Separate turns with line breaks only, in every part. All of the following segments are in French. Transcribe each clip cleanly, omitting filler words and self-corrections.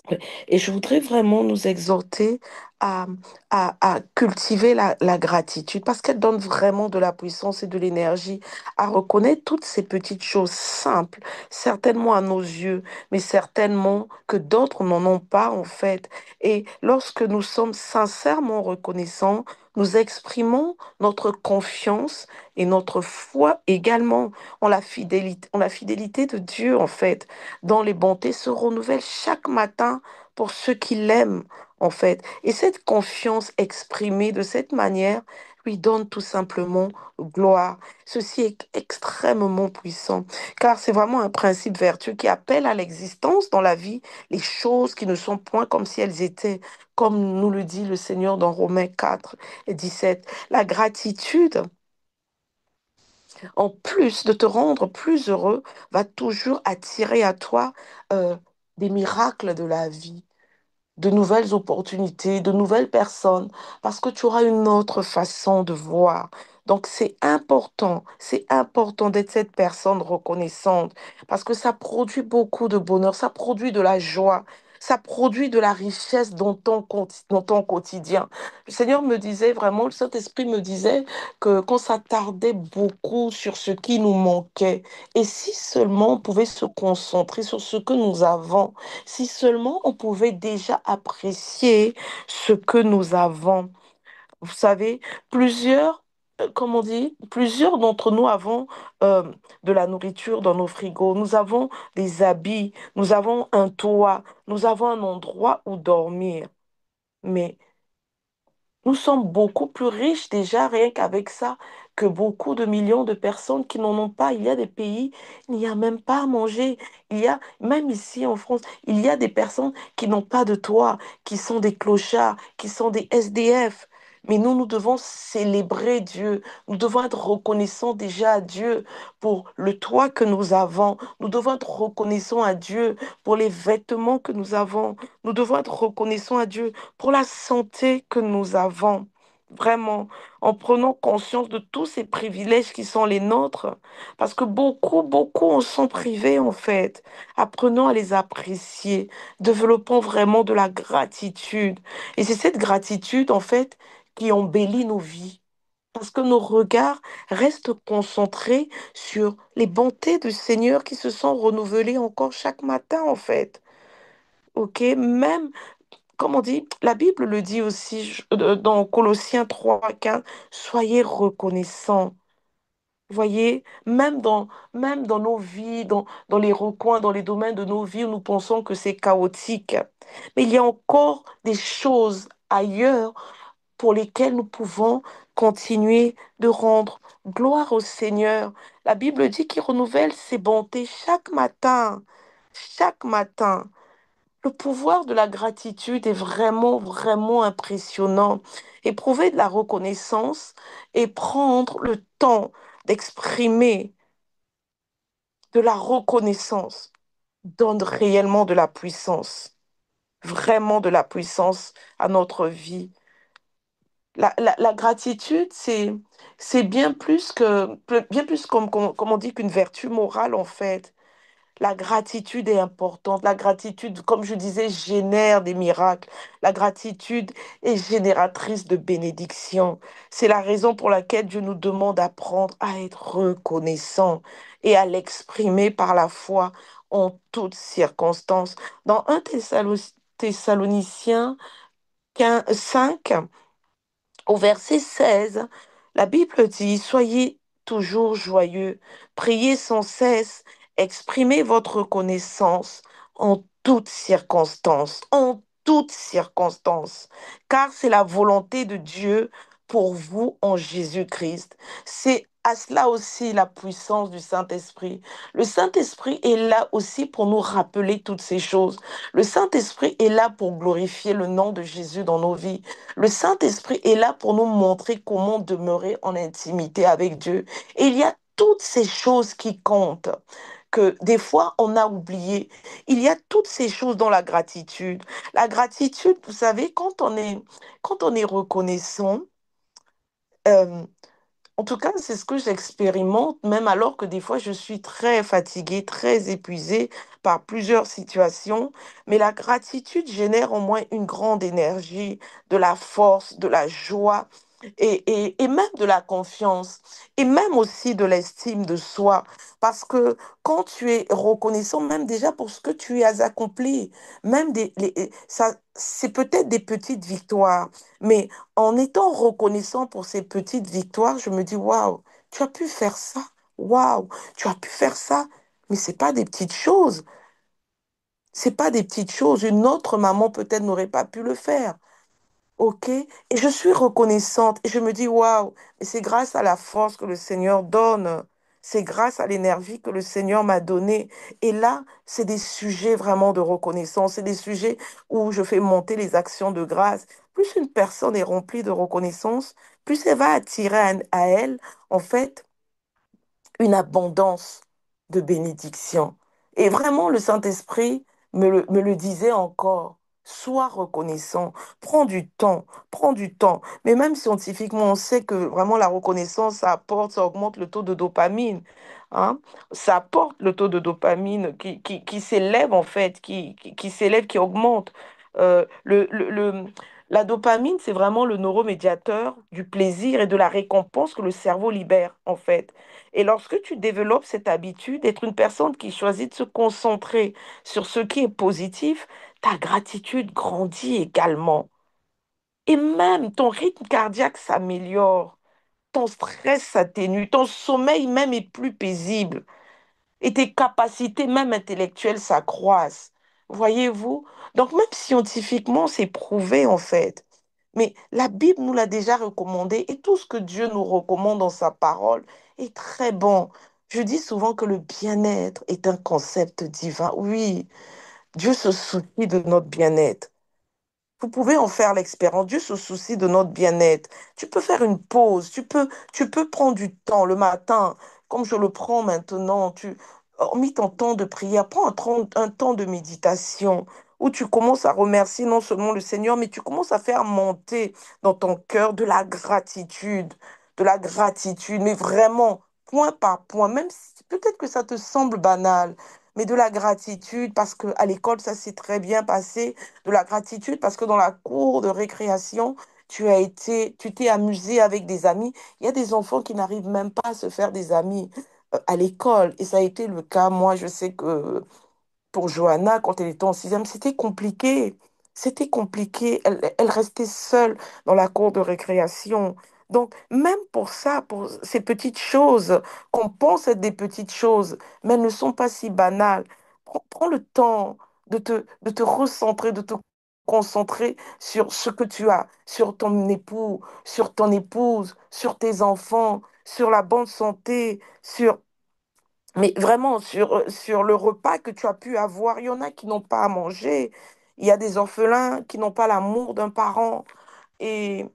Ouais. Et je voudrais vraiment nous exhorter à, à cultiver la gratitude parce qu'elle donne vraiment de la puissance et de l'énergie à reconnaître toutes ces petites choses simples, certainement à nos yeux, mais certainement que d'autres n'en ont pas en fait. Et lorsque nous sommes sincèrement reconnaissants, nous exprimons notre confiance et notre foi également en la fidélité de Dieu en fait dont les bontés se renouvellent chaque matin pour ceux qui l'aiment, en fait. Et cette confiance exprimée de cette manière lui donne tout simplement gloire. Ceci est extrêmement puissant, car c'est vraiment un principe vertueux qui appelle à l'existence dans la vie les choses qui ne sont point comme si elles étaient, comme nous le dit le Seigneur dans Romains 4 et 17. La gratitude, en plus de te rendre plus heureux, va toujours attirer à toi euh, des miracles de la vie, de nouvelles opportunités, de nouvelles personnes, parce que tu auras une autre façon de voir. Donc c'est important d'être cette personne reconnaissante, parce que ça produit beaucoup de bonheur, ça produit de la joie, ça produit de la richesse dans ton quotidien. Le Seigneur me disait vraiment, le Saint-Esprit me disait que qu'on s'attardait beaucoup sur ce qui nous manquait. Et si seulement on pouvait se concentrer sur ce que nous avons, si seulement on pouvait déjà apprécier ce que nous avons. Vous savez, comme on dit, plusieurs d'entre nous avons euh, de la nourriture dans nos frigos, nous avons des habits, nous avons un toit, nous avons un endroit où dormir. Mais nous sommes beaucoup plus riches déjà, rien qu'avec ça, que beaucoup de millions de personnes qui n'en ont pas. Il y a des pays, il n'y a même pas à manger. Il y a, même ici en France, il y a des personnes qui n'ont pas de toit, qui sont des clochards, qui sont des SDF. Mais nous devons célébrer Dieu. Nous devons être reconnaissants déjà à Dieu pour le toit que nous avons. Nous devons être reconnaissants à Dieu pour les vêtements que nous avons. Nous devons être reconnaissants à Dieu pour la santé que nous avons, vraiment, en prenant conscience de tous ces privilèges qui sont les nôtres, parce que beaucoup en sont privés en fait. Apprenons à les apprécier, développons vraiment de la gratitude. Et c'est cette gratitude en fait qui embellit nos vies. Parce que nos regards restent concentrés sur les bontés du Seigneur qui se sont renouvelées encore chaque matin, en fait. OK? Même comme on dit, la Bible le dit aussi dans Colossiens 3:15, soyez reconnaissants. Voyez, même dans nos vies, dans les recoins, dans les domaines de nos vies où nous pensons que c'est chaotique, mais il y a encore des choses ailleurs pour lesquelles nous pouvons continuer de rendre gloire au Seigneur. La Bible dit qu'il renouvelle ses bontés chaque matin, chaque matin. Le pouvoir de la gratitude est vraiment impressionnant. Éprouver de la reconnaissance et prendre le temps d'exprimer de la reconnaissance donne réellement de la puissance, vraiment de la puissance à notre vie. La gratitude, c'est bien plus comme on dit qu'une vertu morale en fait. La gratitude est importante. La gratitude, comme je disais, génère des miracles. La gratitude est génératrice de bénédictions. C'est la raison pour laquelle Dieu nous demande d'apprendre à être reconnaissant et à l'exprimer par la foi en toutes circonstances. Dans Thessaloniciens 5, au verset 16, la Bible dit, soyez toujours joyeux, priez sans cesse, exprimez votre reconnaissance en toutes circonstances, car c'est la volonté de Dieu pour vous en Jésus-Christ. C'est à cela aussi la puissance du Saint-Esprit. Le Saint-Esprit est là aussi pour nous rappeler toutes ces choses. Le Saint-Esprit est là pour glorifier le nom de Jésus dans nos vies. Le Saint-Esprit est là pour nous montrer comment demeurer en intimité avec Dieu. Et il y a toutes ces choses qui comptent, que des fois on a oublié. Il y a toutes ces choses dans la gratitude. La gratitude, vous savez, quand on est reconnaissant, euh, En tout cas, c'est ce que j'expérimente, même alors que des fois, je suis très fatiguée, très épuisée par plusieurs situations. Mais la gratitude génère au moins une grande énergie, de la force, de la joie et même de la confiance et même aussi de l'estime de soi. Parce que quand tu es reconnaissant, même déjà pour ce que tu as accompli, même ça, c'est peut-être des petites victoires, mais en étant reconnaissant pour ces petites victoires, je me dis, waouh, tu as pu faire ça, waouh, tu as pu faire ça. Mais c'est pas des petites choses, c'est pas des petites choses. Une autre maman peut-être n'aurait pas pu le faire. OK? Et je suis reconnaissante et je me dis, waouh, mais c'est grâce à la force que le Seigneur donne. C'est grâce à l'énergie que le Seigneur m'a donnée. Et là, c'est des sujets vraiment de reconnaissance. C'est des sujets où je fais monter les actions de grâce. Plus une personne est remplie de reconnaissance, plus elle va attirer à elle, en fait, une abondance de bénédictions. Et vraiment, le Saint-Esprit me le disait encore. Sois reconnaissant, prends du temps. Mais même scientifiquement, on sait que vraiment la reconnaissance, ça apporte, ça augmente le taux de dopamine. Hein. Ça apporte le taux de dopamine qui s'élève en fait, qui s'élève, qui augmente. La dopamine, c'est vraiment le neuromédiateur du plaisir et de la récompense que le cerveau libère en fait. Et lorsque tu développes cette habitude d'être une personne qui choisit de se concentrer sur ce qui est positif, ta gratitude grandit également. Et même ton rythme cardiaque s'améliore, ton stress s'atténue, ton sommeil même est plus paisible et tes capacités même intellectuelles s'accroissent. Voyez-vous? Donc même scientifiquement, c'est prouvé en fait. Mais la Bible nous l'a déjà recommandé et tout ce que Dieu nous recommande dans sa parole est très bon. Je dis souvent que le bien-être est un concept divin. Oui, Dieu se soucie de notre bien-être. Vous pouvez en faire l'expérience. Dieu se soucie de notre bien-être. Tu peux faire une pause. Tu peux prendre du temps le matin, comme je le prends maintenant. Hormis ton temps de prière, prends un temps de méditation où tu commences à remercier non seulement le Seigneur, mais tu commences à faire monter dans ton cœur de la gratitude. De la gratitude, mais vraiment, point par point, même si peut-être que ça te semble banal, mais de la gratitude parce que à l'école, ça s'est très bien passé, de la gratitude parce que dans la cour de récréation, tu t'es amusé avec des amis. Il y a des enfants qui n'arrivent même pas à se faire des amis à l'école. Et ça a été le cas. Moi, je sais que pour Johanna, quand elle était en sixième, c'était compliqué. C'était compliqué. Elle restait seule dans la cour de récréation. Donc, même pour ça, pour ces petites choses qu'on pense être des petites choses, mais elles ne sont pas si banales. Prends le temps de te recentrer, de te concentrer sur ce que tu as, sur ton époux, sur ton épouse, sur tes enfants, sur la bonne santé, mais vraiment, sur le repas que tu as pu avoir, il y en a qui n'ont pas à manger. Il y a des orphelins qui n'ont pas l'amour d'un parent. Et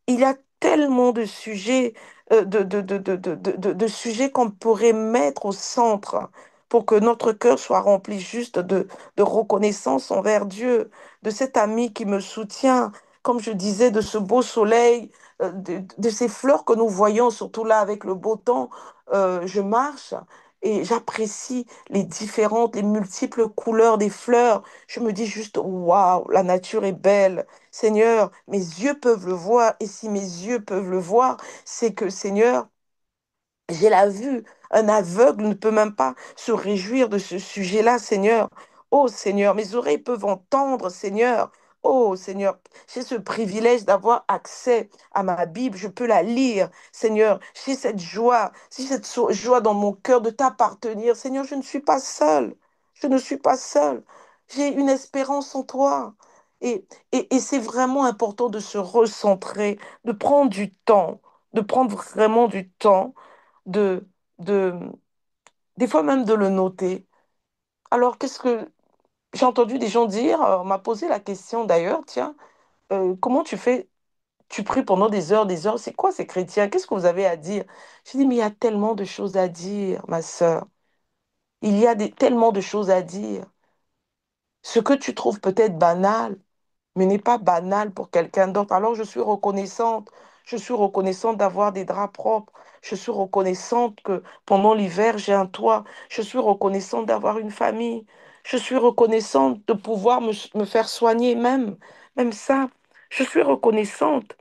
il y a tellement de sujets, de sujets qu'on pourrait mettre au centre pour que notre cœur soit rempli juste de reconnaissance envers Dieu, de cet ami qui me soutient, comme je disais, de ce beau soleil, de ces fleurs que nous voyons, surtout là avec le beau temps. Je marche et j'apprécie les différentes, les multiples couleurs des fleurs. Je me dis juste, waouh, la nature est belle. Seigneur, mes yeux peuvent le voir. Et si mes yeux peuvent le voir, c'est que, Seigneur, j'ai la vue. Un aveugle ne peut même pas se réjouir de ce sujet-là, Seigneur. Oh, Seigneur, mes oreilles peuvent entendre, Seigneur. Oh, Seigneur, j'ai ce privilège d'avoir accès à ma Bible. Je peux la lire, Seigneur. J'ai cette joie, j'ai cette joie dans mon cœur de t'appartenir. Seigneur, je ne suis pas seule. Je ne suis pas seule. J'ai une espérance en toi. Et c'est vraiment important de se recentrer, de prendre du temps, de prendre vraiment du temps de, de, des fois même de le noter. Alors, qu'est-ce que j'ai entendu des gens dire, on m'a posé la question d'ailleurs, tiens, comment tu fais, tu pries pendant des heures, c'est quoi ces chrétiens? Qu'est-ce que vous avez à dire? J'ai dit, mais il y a tellement de choses à dire, ma sœur. Il y a tellement de choses à dire. Ce que tu trouves peut-être banal, mais n'est pas banal pour quelqu'un d'autre. Alors, je suis reconnaissante. Je suis reconnaissante d'avoir des draps propres. Je suis reconnaissante que pendant l'hiver, j'ai un toit. Je suis reconnaissante d'avoir une famille. Je suis reconnaissante de pouvoir me faire soigner même ça. Je suis reconnaissante.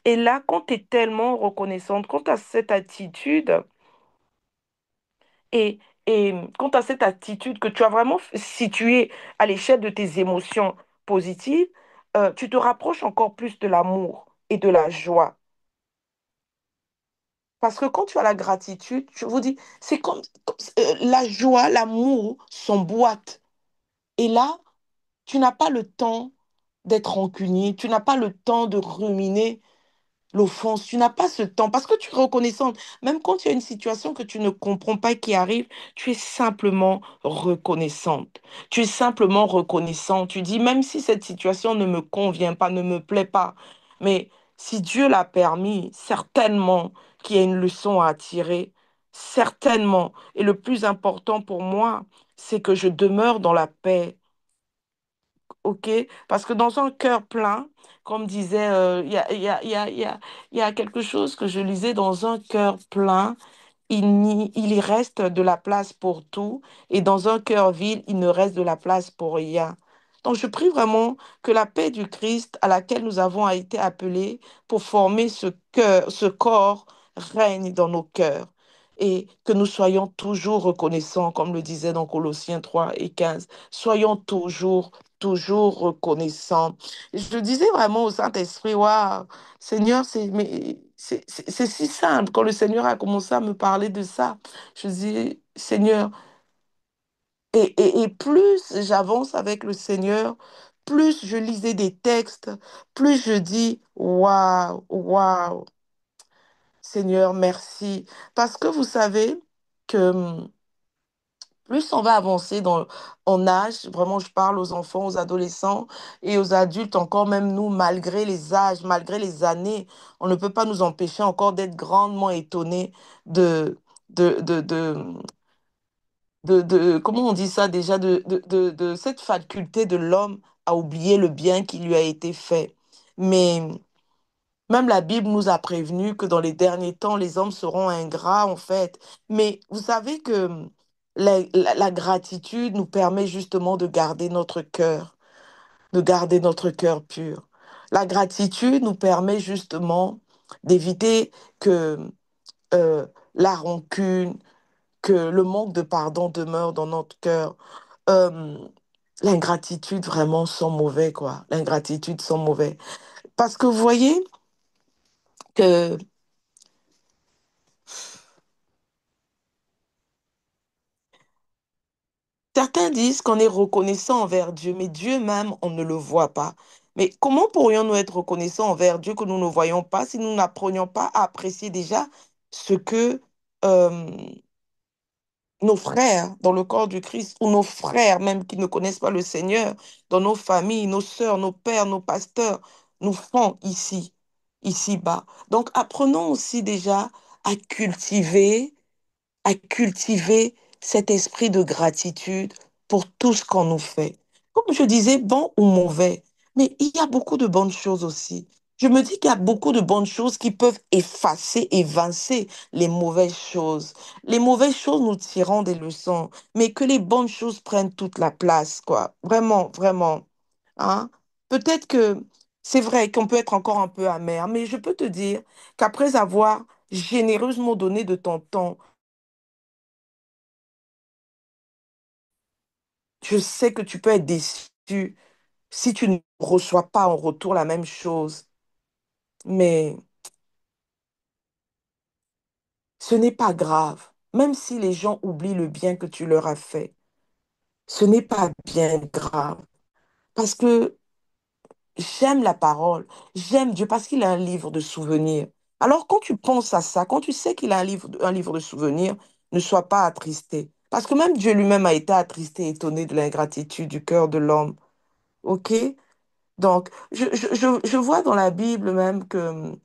Et là, quand tu es tellement reconnaissante, quand tu as cette attitude, et, et quand tu as cette attitude que tu as vraiment située à l'échelle de tes émotions positives, tu te rapproches encore plus de l'amour et de la joie. Parce que quand tu as la gratitude, je vous dis, c'est comme la joie, l'amour s'emboîtent. Et là, tu n'as pas le temps d'être rancunier, tu n'as pas le temps de ruminer l'offense. Tu n'as pas ce temps parce que tu es reconnaissante. Même quand il y a une situation que tu ne comprends pas qui arrive, tu es simplement reconnaissante. Tu es simplement reconnaissant. Tu dis, même si cette situation ne me convient pas, ne me plaît pas, mais si Dieu l'a permis, certainement qu'il y a une leçon à tirer. Certainement. Et le plus important pour moi, c'est que je demeure dans la paix. OK? Parce que dans un cœur plein, comme disait, il y a quelque chose que je lisais, dans un cœur plein, il y reste de la place pour tout, et dans un cœur vide, il ne reste de la place pour rien. Donc, je prie vraiment que la paix du Christ à laquelle nous avons été appelés pour former ce cœur, ce corps, règne dans nos cœurs. Et que nous soyons toujours reconnaissants, comme le disait dans Colossiens 3 et 15. Soyons toujours reconnaissants. Je disais vraiment au Saint-Esprit, waouh, Seigneur, c'est si simple. Quand le Seigneur a commencé à me parler de ça, je dis, Seigneur, et plus j'avance avec le Seigneur, plus je lisais des textes, plus je dis, waouh, waouh, Seigneur, merci. Parce que vous savez que plus on va avancer en âge, vraiment je parle aux enfants, aux adolescents et aux adultes, encore même nous, malgré les âges, malgré les années, on ne peut pas nous empêcher encore d'être grandement étonnés de, de, de, de, comment on dit ça déjà, de cette faculté de l'homme à oublier le bien qui lui a été fait. Mais même la Bible nous a prévenu que dans les derniers temps, les hommes seront ingrats, en fait. Mais vous savez que la gratitude nous permet justement de garder notre cœur, de garder notre cœur pur. La gratitude nous permet justement d'éviter que euh, la rancune, que le manque de pardon demeure dans notre cœur. Euh, L'ingratitude vraiment sent mauvais, quoi. L'ingratitude sent mauvais. Parce que vous voyez que certains disent qu'on est reconnaissant envers Dieu, mais Dieu même, on ne le voit pas. Mais comment pourrions-nous être reconnaissants envers Dieu que nous ne voyons pas si nous n'apprenions pas à apprécier déjà ce que euh, nos frères dans le corps du Christ, ou nos frères même qui ne connaissent pas le Seigneur, dans nos familles, nos sœurs, nos pères, nos pasteurs, nous font ici-bas. Donc apprenons aussi déjà à cultiver cet esprit de gratitude pour tout ce qu'on nous fait. Comme je disais, bon ou mauvais, mais il y a beaucoup de bonnes choses aussi. Je me dis qu'il y a beaucoup de bonnes choses qui peuvent effacer, évincer les mauvaises choses. Les mauvaises choses, nous tirons des leçons, mais que les bonnes choses prennent toute la place, quoi. Vraiment, vraiment. Hein? Peut-être que c'est vrai qu'on peut être encore un peu amer, mais je peux te dire qu'après avoir généreusement donné de ton temps, je sais que tu peux être déçu si tu ne reçois pas en retour la même chose, mais ce n'est pas grave. Même si les gens oublient le bien que tu leur as fait, ce n'est pas bien grave. Parce que j'aime la parole, j'aime Dieu parce qu'il a un livre de souvenirs. Alors quand tu penses à ça, quand tu sais qu'il a un livre de souvenirs, ne sois pas attristé. Parce que même Dieu lui-même a été attristé, étonné de l'ingratitude du cœur de l'homme. OK? Donc, je vois dans la Bible même que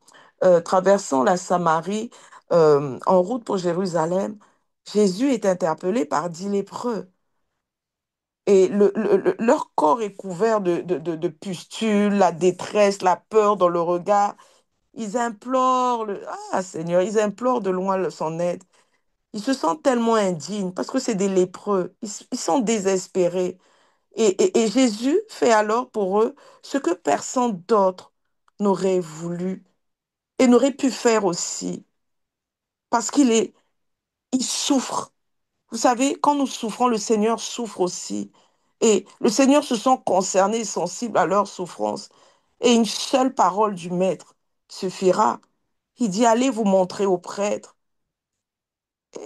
traversant la Samarie, en route pour Jérusalem, Jésus est interpellé par 10 lépreux. Et leur corps est couvert de pustules, la détresse, la peur dans le regard. Ils implorent Ah, Seigneur, ils implorent de loin son aide. Ils se sentent tellement indignes parce que c'est des lépreux. Ils sont désespérés. Et Jésus fait alors pour eux ce que personne d'autre n'aurait voulu et n'aurait pu faire aussi. Parce il souffre. Vous savez, quand nous souffrons, le Seigneur souffre aussi. Et le Seigneur se sent concerné et sensible à leur souffrance. Et une seule parole du Maître suffira. Il dit, allez vous montrer au prêtre.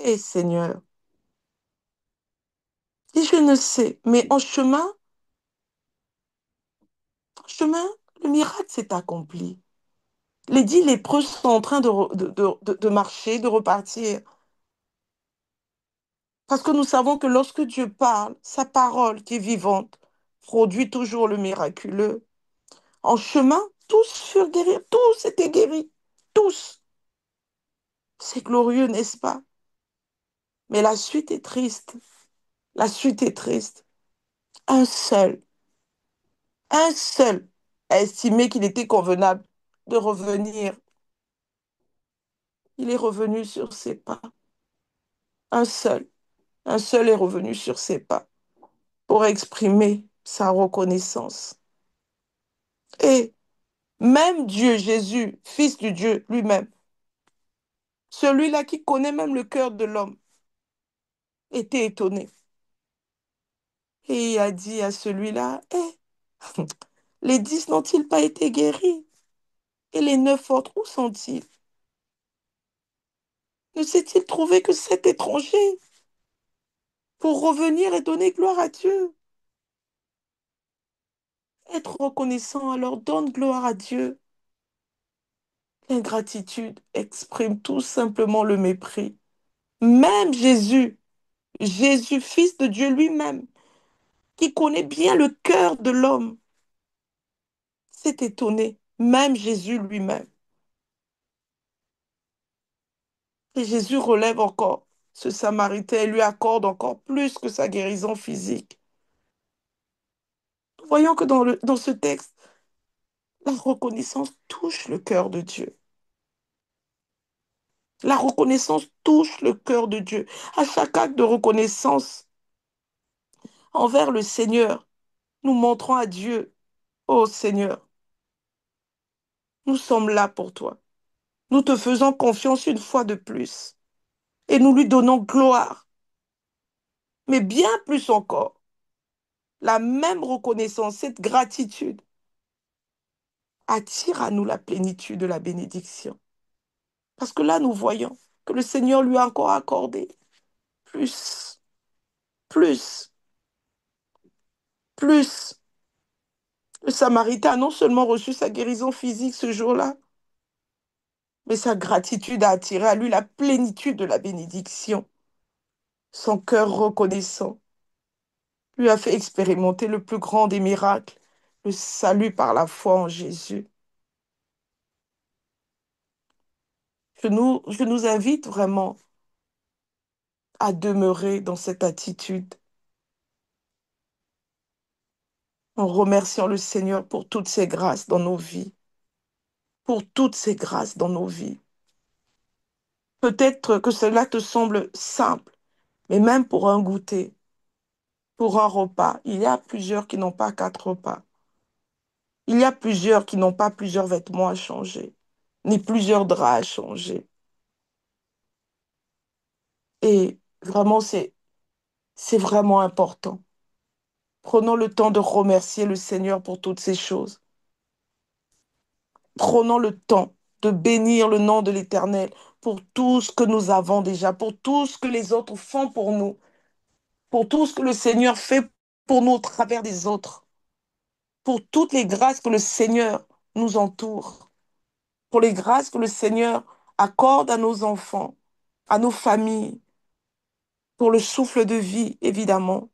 Eh Seigneur, et je ne sais, mais en chemin, le miracle s'est accompli. Les 10 lépreux sont en train de marcher, de repartir. Parce que nous savons que lorsque Dieu parle, sa parole qui est vivante produit toujours le miraculeux. En chemin, tous furent guéris, tous étaient guéris, tous. C'est glorieux, n'est-ce pas? Mais la suite est triste. La suite est triste. Un seul, un seul a estimé qu'il était convenable de revenir. Il est revenu sur ses pas. Un seul, un seul est revenu sur ses pas pour exprimer sa reconnaissance. Et même Dieu, Jésus, Fils du Dieu lui-même, celui-là qui connaît même le cœur de l'homme, était étonné. Et il a dit à celui-là, les 10 n'ont-ils pas été guéris? Et les 9 autres, où sont-ils? Ne s'est-il trouvé que 7 étrangers pour revenir et donner gloire à Dieu? Être reconnaissant, alors donne gloire à Dieu. L'ingratitude exprime tout simplement le mépris. Même Jésus, Jésus, Fils de Dieu lui-même, qui connaît bien le cœur de l'homme, s'est étonné. Même Jésus lui-même. Et Jésus relève encore ce Samaritain et lui accorde encore plus que sa guérison physique. Nous voyons que dans ce texte, la reconnaissance touche le cœur de Dieu. La reconnaissance touche le cœur de Dieu. À chaque acte de reconnaissance envers le Seigneur, nous montrons à Dieu, ô Seigneur, nous sommes là pour toi. Nous te faisons confiance une fois de plus et nous lui donnons gloire. Mais bien plus encore, la même reconnaissance, cette gratitude attire à nous la plénitude de la bénédiction. Parce que là, nous voyons que le Seigneur lui a encore accordé plus, plus, plus. Le Samaritain a non seulement reçu sa guérison physique ce jour-là, mais sa gratitude a attiré à lui la plénitude de la bénédiction. Son cœur reconnaissant lui a fait expérimenter le plus grand des miracles, le salut par la foi en Jésus. Je nous invite vraiment à demeurer dans cette attitude en remerciant le Seigneur pour toutes ses grâces dans nos vies, pour toutes ses grâces dans nos vies. Peut-être que cela te semble simple, mais même pour un goûter, pour un repas, il y a plusieurs qui n'ont pas 4 repas. Il y a plusieurs qui n'ont pas plusieurs vêtements à changer, ni plusieurs draps à changer. Et vraiment, c'est vraiment important. Prenons le temps de remercier le Seigneur pour toutes ces choses. Prenons le temps de bénir le nom de l'Éternel pour tout ce que nous avons déjà, pour tout ce que les autres font pour nous, pour tout ce que le Seigneur fait pour nous au travers des autres, pour toutes les grâces que le Seigneur nous entoure, pour les grâces que le Seigneur accorde à nos enfants, à nos familles, pour le souffle de vie, évidemment.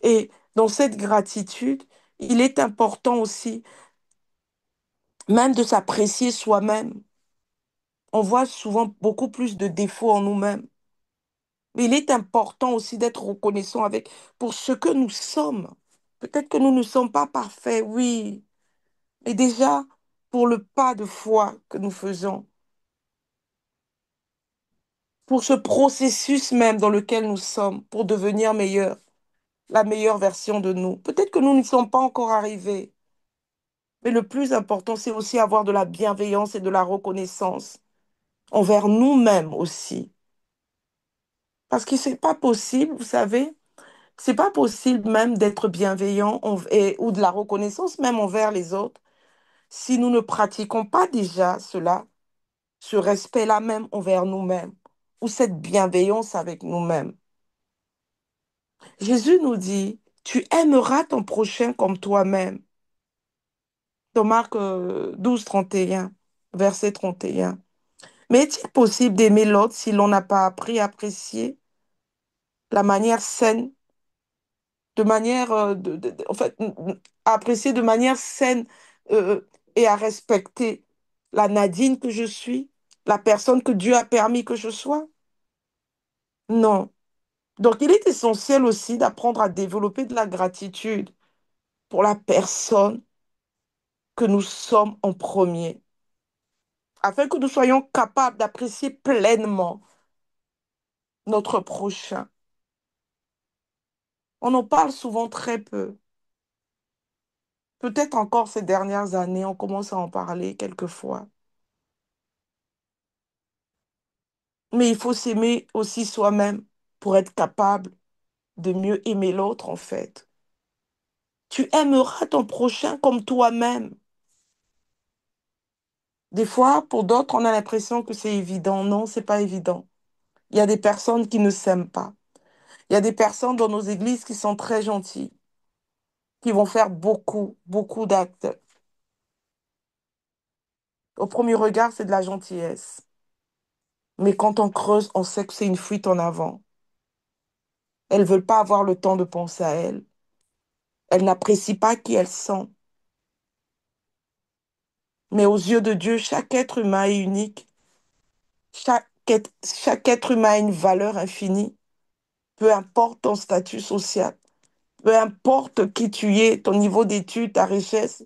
Et dans cette gratitude, il est important aussi même de s'apprécier soi-même. On voit souvent beaucoup plus de défauts en nous-mêmes. Mais il est important aussi d'être reconnaissant pour ce que nous sommes. Peut-être que nous ne sommes pas parfaits, oui, mais déjà, pour le pas de foi que nous faisons, pour ce processus même dans lequel nous sommes, pour devenir meilleurs, la meilleure version de nous. Peut-être que nous n'y sommes pas encore arrivés, mais le plus important, c'est aussi avoir de la bienveillance et de la reconnaissance envers nous-mêmes aussi. Parce que c'est pas possible, vous savez, c'est pas possible même d'être bienveillant ou de la reconnaissance même envers les autres si nous ne pratiquons pas déjà cela, ce respect-là même envers nous-mêmes ou cette bienveillance avec nous-mêmes. Jésus nous dit, tu aimeras ton prochain comme toi-même. Dans Marc 12, 31, verset 31. Mais est-il possible d'aimer l'autre si l'on n'a pas appris à apprécier la manière saine, de manière, en fait, à apprécier de manière saine euh, et à respecter la Nadine que je suis, la personne que Dieu a permis que je sois? Non. Donc, il est essentiel aussi d'apprendre à développer de la gratitude pour la personne que nous sommes en premier, afin que nous soyons capables d'apprécier pleinement notre prochain. On en parle souvent très peu. Peut-être encore ces dernières années, on commence à en parler quelquefois. Mais il faut s'aimer aussi soi-même pour être capable de mieux aimer l'autre, en fait. Tu aimeras ton prochain comme toi-même. Des fois, pour d'autres, on a l'impression que c'est évident. Non, c'est pas évident. Il y a des personnes qui ne s'aiment pas. Il y a des personnes dans nos églises qui sont très gentilles, qui vont faire beaucoup, beaucoup d'actes. Au premier regard, c'est de la gentillesse. Mais quand on creuse, on sait que c'est une fuite en avant. Elles ne veulent pas avoir le temps de penser à elles. Elles n'apprécient pas qui elles sont. Mais aux yeux de Dieu, chaque être humain est unique. Chaque être humain a une valeur infinie. Peu importe ton statut social, peu importe qui tu es, ton niveau d'études, ta richesse,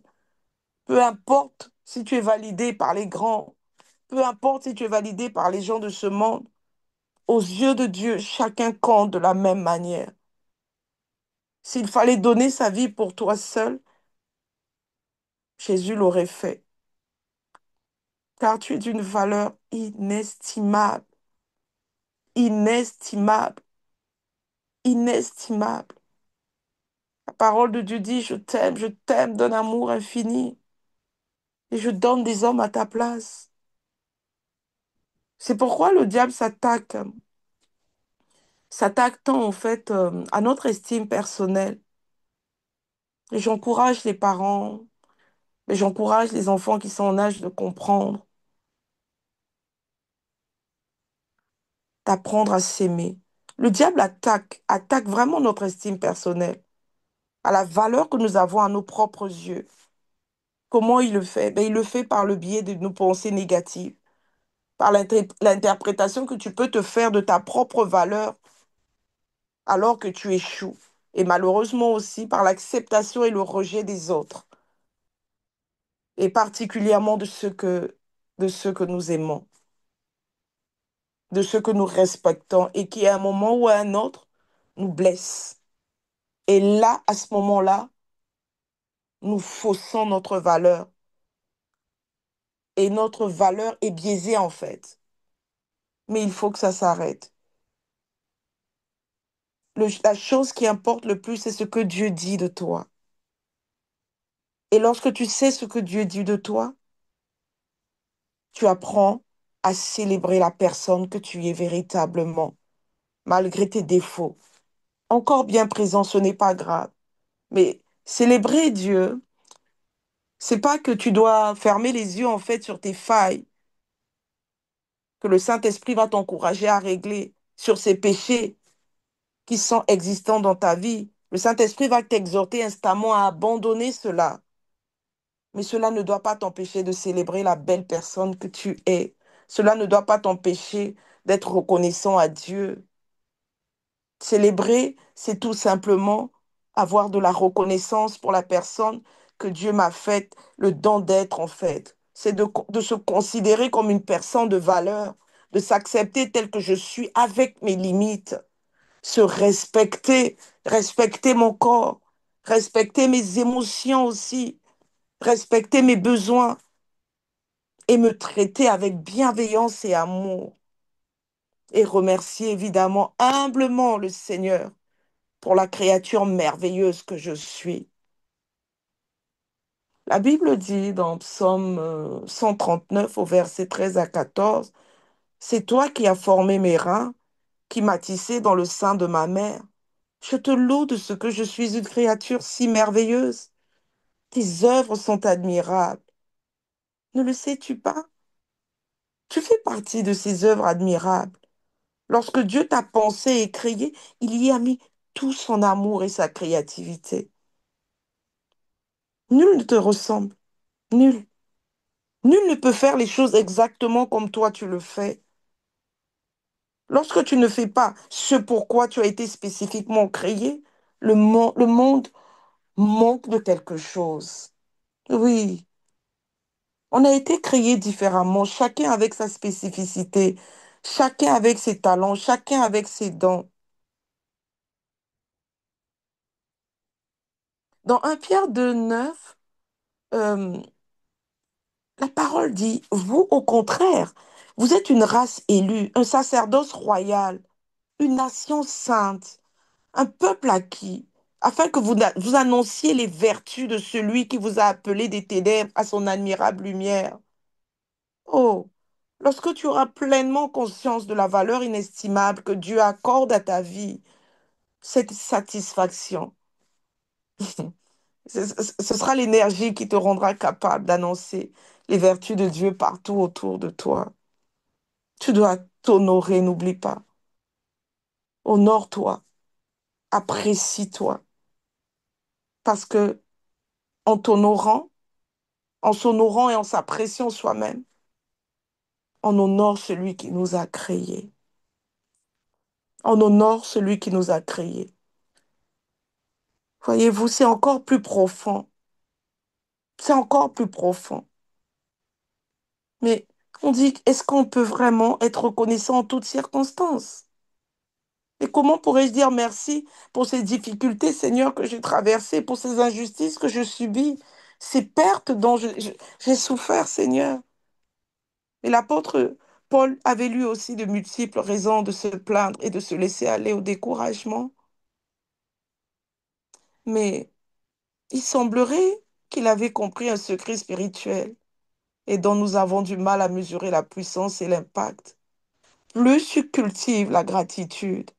peu importe si tu es validé par les grands, peu importe si tu es validé par les gens de ce monde, aux yeux de Dieu, chacun compte de la même manière. S'il fallait donner sa vie pour toi seul, Jésus l'aurait fait, car tu es d'une valeur inestimable, inestimable, inestimable. La parole de Dieu dit, je t'aime d'un amour infini, et je donne des hommes à ta place. C'est pourquoi le diable s'attaque tant en fait à notre estime personnelle. Et j'encourage les parents, et j'encourage les enfants qui sont en âge de comprendre, d'apprendre à s'aimer. Le diable attaque vraiment notre estime personnelle, à la valeur que nous avons à nos propres yeux. Comment il le fait? Ben, il le fait par le biais de nos pensées négatives, par l'interprétation que tu peux te faire de ta propre valeur alors que tu échoues. Et malheureusement aussi par l'acceptation et le rejet des autres, et particulièrement de ceux que nous aimons, de ceux que nous respectons et qui, à un moment ou à un autre, nous blessent. Et là, à ce moment-là, nous faussons notre valeur. Et notre valeur est biaisée en fait. Mais il faut que ça s'arrête. La chose qui importe le plus, c'est ce que Dieu dit de toi. Et lorsque tu sais ce que Dieu dit de toi, tu apprends à célébrer la personne que tu es véritablement, malgré tes défauts. Encore bien présent, ce n'est pas grave. Mais célébrer Dieu, c'est pas que tu dois fermer les yeux en fait sur tes failles, que le Saint-Esprit va t'encourager à régler sur ces péchés qui sont existants dans ta vie. Le Saint-Esprit va t'exhorter instamment à abandonner cela. Mais cela ne doit pas t'empêcher de célébrer la belle personne que tu es. Cela ne doit pas t'empêcher d'être reconnaissant à Dieu. Célébrer, c'est tout simplement avoir de la reconnaissance pour la personne que Dieu m'a faite, le don d'être en fait. C'est de se considérer comme une personne de valeur, de s'accepter tel que je suis avec mes limites, se respecter, respecter mon corps, respecter mes émotions aussi, respecter mes besoins et me traiter avec bienveillance et amour. Et remercier évidemment humblement le Seigneur pour la créature merveilleuse que je suis. La Bible dit dans Psaume 139 au verset 13 à 14, c'est toi qui as formé mes reins, qui m'as tissé dans le sein de ma mère. Je te loue de ce que je suis une créature si merveilleuse. Tes œuvres sont admirables. Ne le sais-tu pas? Tu fais partie de ces œuvres admirables. Lorsque Dieu t'a pensé et créé, il y a mis tout son amour et sa créativité. Nul ne te ressemble, nul. Nul ne peut faire les choses exactement comme toi tu le fais. Lorsque tu ne fais pas ce pourquoi tu as été spécifiquement créé, le monde manque de quelque chose. Oui, on a été créé différemment, chacun avec sa spécificité, chacun avec ses talents, chacun avec ses dons. Dans 1 Pierre 2, 9, euh, la parole dit, vous au contraire, vous êtes une race élue, un sacerdoce royal, une nation sainte, un peuple acquis, afin que vous annonciez les vertus de celui qui vous a appelé des ténèbres à son admirable lumière. Oh, lorsque tu auras pleinement conscience de la valeur inestimable que Dieu accorde à ta vie, cette satisfaction, ce sera l'énergie qui te rendra capable d'annoncer les vertus de Dieu partout autour de toi. Tu dois t'honorer, n'oublie pas. Honore-toi, apprécie-toi, parce que en t'honorant, en s'honorant et en s'appréciant soi-même, on honore celui qui nous a créés. On honore celui qui nous a créés. Voyez-vous, c'est encore plus profond. C'est encore plus profond. Mais on dit, est-ce qu'on peut vraiment être reconnaissant en toutes circonstances? Et comment pourrais-je dire merci pour ces difficultés, Seigneur, que j'ai traversées, pour ces injustices que je subis, ces pertes dont j'ai souffert, Seigneur? Et l'apôtre Paul avait lui aussi de multiples raisons de se plaindre et de se laisser aller au découragement. Mais il semblerait qu'il avait compris un secret spirituel et dont nous avons du mal à mesurer la puissance et l'impact. Plus tu cultives la gratitude,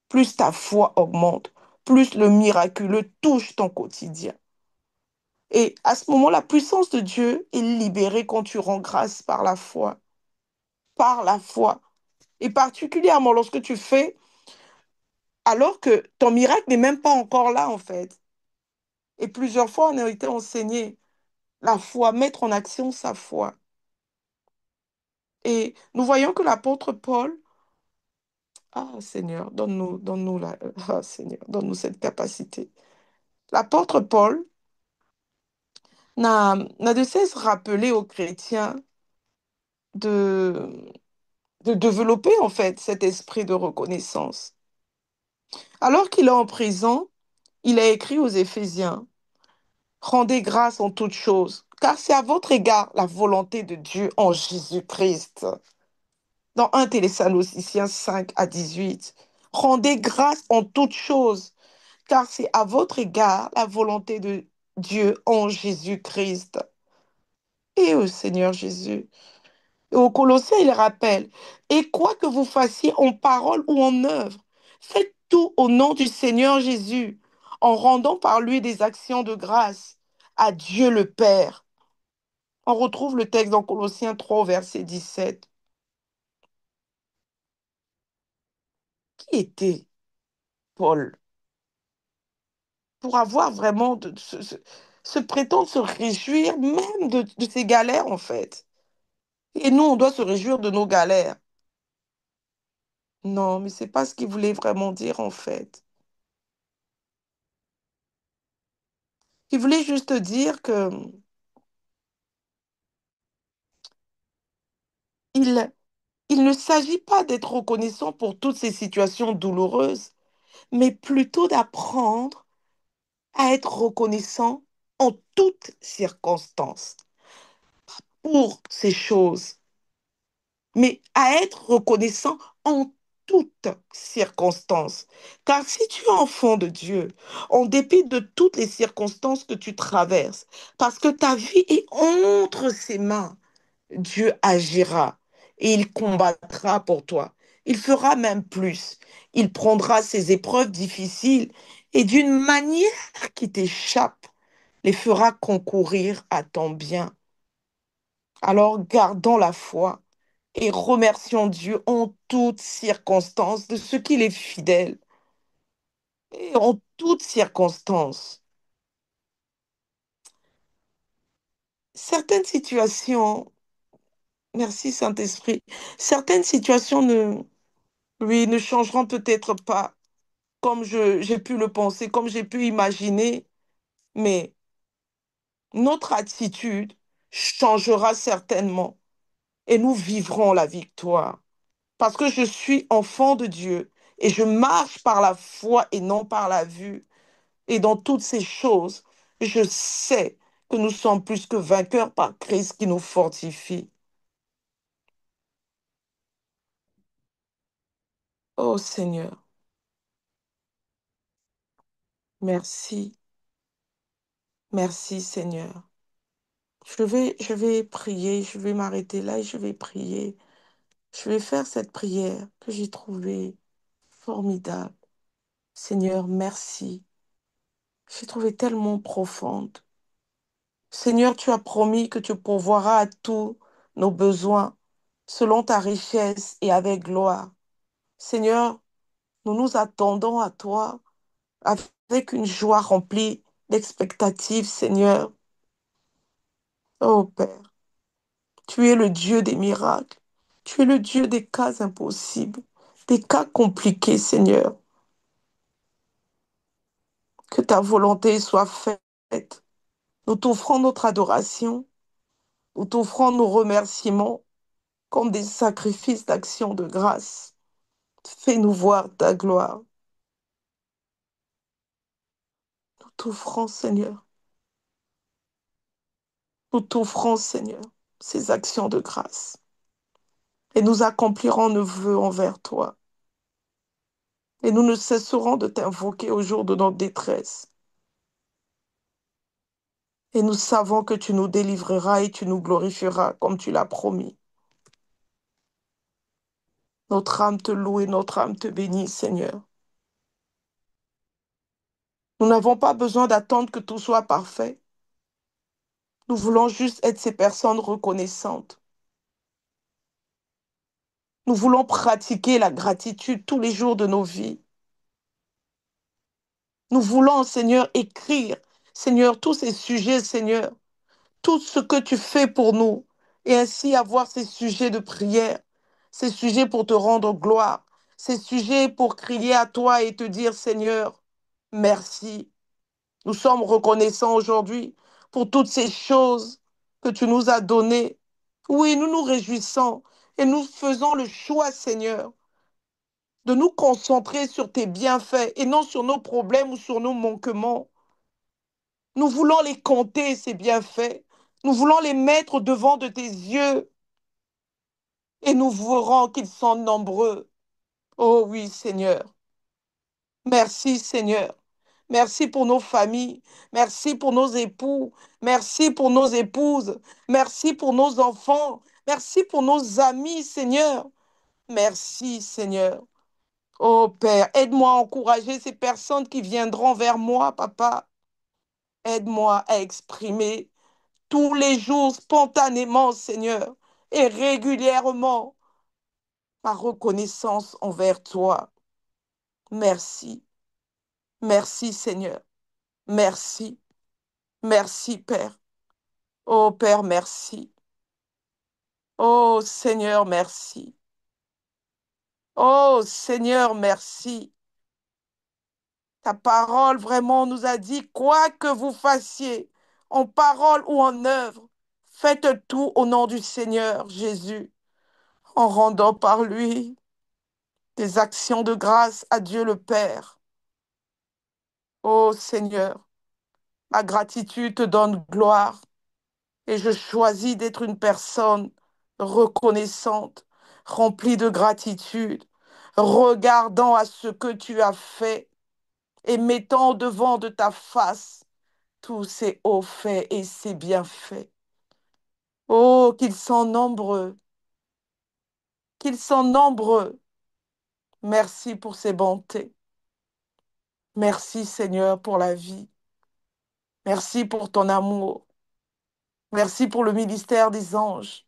plus ta foi augmente, plus le miraculeux touche ton quotidien. Et à ce moment, la puissance de Dieu est libérée quand tu rends grâce par la foi. Par la foi. Et particulièrement lorsque tu fais, alors que ton miracle n'est même pas encore là, en fait. Et plusieurs fois, on a été enseigné la foi, mettre en action sa foi. Et nous voyons que l'apôtre Paul, ah Seigneur, donne-nous ah Seigneur, donne-nous cette capacité. L'apôtre Paul n'a de cesse rappeler aux chrétiens de, de développer en fait cet esprit de reconnaissance. Alors qu'il est en prison, il a écrit aux Éphésiens, rendez grâce en toutes choses, car c'est à votre égard la volonté de Dieu en Jésus-Christ. Dans 1 Thessaloniciens 5 à 18, rendez grâce en toutes choses, car c'est à votre égard la volonté de Dieu en Jésus-Christ. Et au Seigneur Jésus. Et aux Colossiens, il rappelle, et quoi que vous fassiez en parole ou en œuvre, faites tout au nom du Seigneur Jésus, en rendant par lui des actions de grâce à Dieu le Père. On retrouve le texte dans Colossiens 3, verset 17. Qui était Paul pour avoir vraiment se prétendre se réjouir même de ses galères, en fait? Et nous, on doit se réjouir de nos galères. Non, mais c'est pas ce qu'il voulait vraiment dire, en fait. Je voulais juste te dire que il, il ne s'agit pas d'être reconnaissant pour toutes ces situations douloureuses, mais plutôt d'apprendre à être reconnaissant en toutes circonstances pour ces choses, mais à être reconnaissant en toutes circonstances. Car si tu es enfant de Dieu, en dépit de toutes les circonstances que tu traverses, parce que ta vie est entre ses mains, Dieu agira et il combattra pour toi. Il fera même plus. Il prendra ces épreuves difficiles et d'une manière qui t'échappe, les fera concourir à ton bien. Alors gardons la foi et remercions Dieu en toutes circonstances de ce qu'il est fidèle. Et en toutes circonstances. Certaines situations, merci Saint-Esprit, certaines situations oui, ne changeront peut-être pas comme j'ai pu le penser, comme j'ai pu imaginer, mais notre attitude changera certainement et nous vivrons la victoire. Parce que je suis enfant de Dieu et je marche par la foi et non par la vue. Et dans toutes ces choses, je sais que nous sommes plus que vainqueurs par Christ qui nous fortifie. Oh Seigneur, merci, merci Seigneur. Je vais prier, je vais m'arrêter là et je vais prier. Je vais faire cette prière que j'ai trouvée formidable. Seigneur, merci. J'ai trouvé tellement profonde. Seigneur, tu as promis que tu pourvoiras à tous nos besoins selon ta richesse et avec gloire. Seigneur, nous nous attendons à toi avec une joie remplie d'expectatives, Seigneur. Oh Père, tu es le Dieu des miracles. Tu es le Dieu des cas impossibles, des cas compliqués, Seigneur. Que ta volonté soit faite. Nous t'offrons notre adoration, nous t'offrons nos remerciements comme des sacrifices d'action de grâce. Fais-nous voir ta gloire. Nous t'offrons, Seigneur. Nous t'offrons, Seigneur, ces actions de grâce. Et nous accomplirons nos vœux envers toi. Et nous ne cesserons de t'invoquer au jour de notre détresse. Et nous savons que tu nous délivreras et tu nous glorifieras comme tu l'as promis. Notre âme te loue et notre âme te bénit, Seigneur. Nous n'avons pas besoin d'attendre que tout soit parfait. Nous voulons juste être ces personnes reconnaissantes. Nous voulons pratiquer la gratitude tous les jours de nos vies. Nous voulons, Seigneur, écrire, Seigneur, tous ces sujets, Seigneur, tout ce que tu fais pour nous, et ainsi avoir ces sujets de prière, ces sujets pour te rendre gloire, ces sujets pour crier à toi et te dire, Seigneur, merci. Nous sommes reconnaissants aujourd'hui pour toutes ces choses que tu nous as données. Oui, nous nous réjouissons et nous faisons le choix, Seigneur, de nous concentrer sur tes bienfaits et non sur nos problèmes ou sur nos manquements. Nous voulons les compter, ces bienfaits. Nous voulons les mettre devant de tes yeux et nous verrons qu'ils sont nombreux. Oh oui, Seigneur. Merci, Seigneur. Merci pour nos familles. Merci pour nos époux. Merci pour nos épouses. Merci pour nos enfants. Merci pour nos amis, Seigneur. Merci, Seigneur. Oh Père, aide-moi à encourager ces personnes qui viendront vers moi, Papa. Aide-moi à exprimer tous les jours spontanément, Seigneur, et régulièrement ma reconnaissance envers toi. Merci, merci, Seigneur. Merci, merci, Père. Oh Père, merci. Oh Seigneur, merci. Oh Seigneur, merci. Ta parole vraiment nous a dit, quoi que vous fassiez, en parole ou en œuvre, faites tout au nom du Seigneur Jésus, en rendant par lui des actions de grâce à Dieu le Père. Ô Seigneur, ma gratitude te donne gloire et je choisis d'être une personne reconnaissante, remplie de gratitude, regardant à ce que tu as fait et mettant au devant de ta face tous ces hauts faits et ces bienfaits. Oh, qu'ils sont nombreux, qu'ils sont nombreux. Merci pour ces bontés. Merci Seigneur pour la vie. Merci pour ton amour. Merci pour le ministère des anges.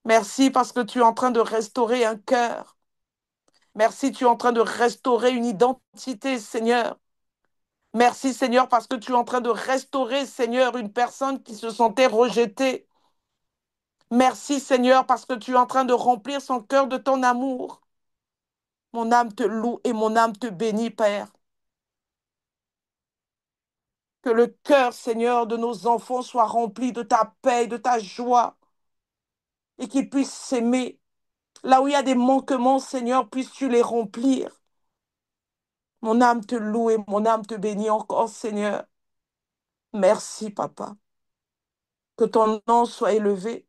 Merci parce que tu es en train de restaurer un cœur. Merci, tu es en train de restaurer une identité, Seigneur. Merci, Seigneur, parce que tu es en train de restaurer, Seigneur, une personne qui se sentait rejetée. Merci, Seigneur, parce que tu es en train de remplir son cœur de ton amour. Mon âme te loue et mon âme te bénit, Père. Que le cœur, Seigneur, de nos enfants soit rempli de ta paix, de ta joie, et qu'ils puissent s'aimer. Là où il y a des manquements, Seigneur, puisses-tu les remplir. Mon âme te loue et mon âme te bénit encore, Seigneur. Merci, Papa. Que ton nom soit élevé.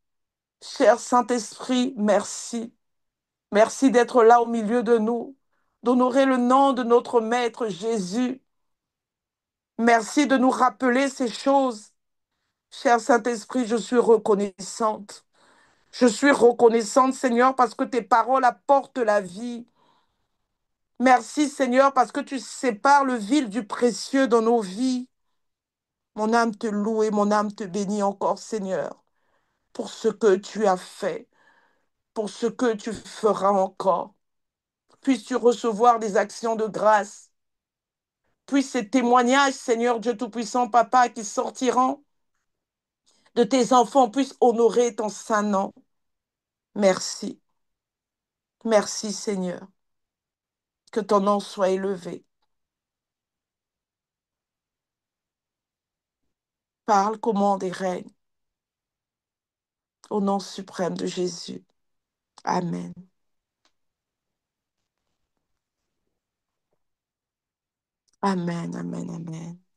Cher Saint-Esprit, merci. Merci d'être là au milieu de nous, d'honorer le nom de notre Maître Jésus. Merci de nous rappeler ces choses. Cher Saint-Esprit, je suis reconnaissante. Je suis reconnaissante, Seigneur, parce que tes paroles apportent la vie. Merci, Seigneur, parce que tu sépares le vil du précieux dans nos vies. Mon âme te loue et mon âme te bénit encore, Seigneur, pour ce que tu as fait, pour ce que tu feras encore. Puisses-tu recevoir des actions de grâce. Puisse ces témoignages, Seigneur Dieu Tout-Puissant, Papa, qui sortiront de tes enfants, puissent honorer ton saint nom. Merci. Merci, Seigneur. Que ton nom soit élevé. Parle, commande et règne. Au nom suprême de Jésus. Amen. Amen, amen, amen.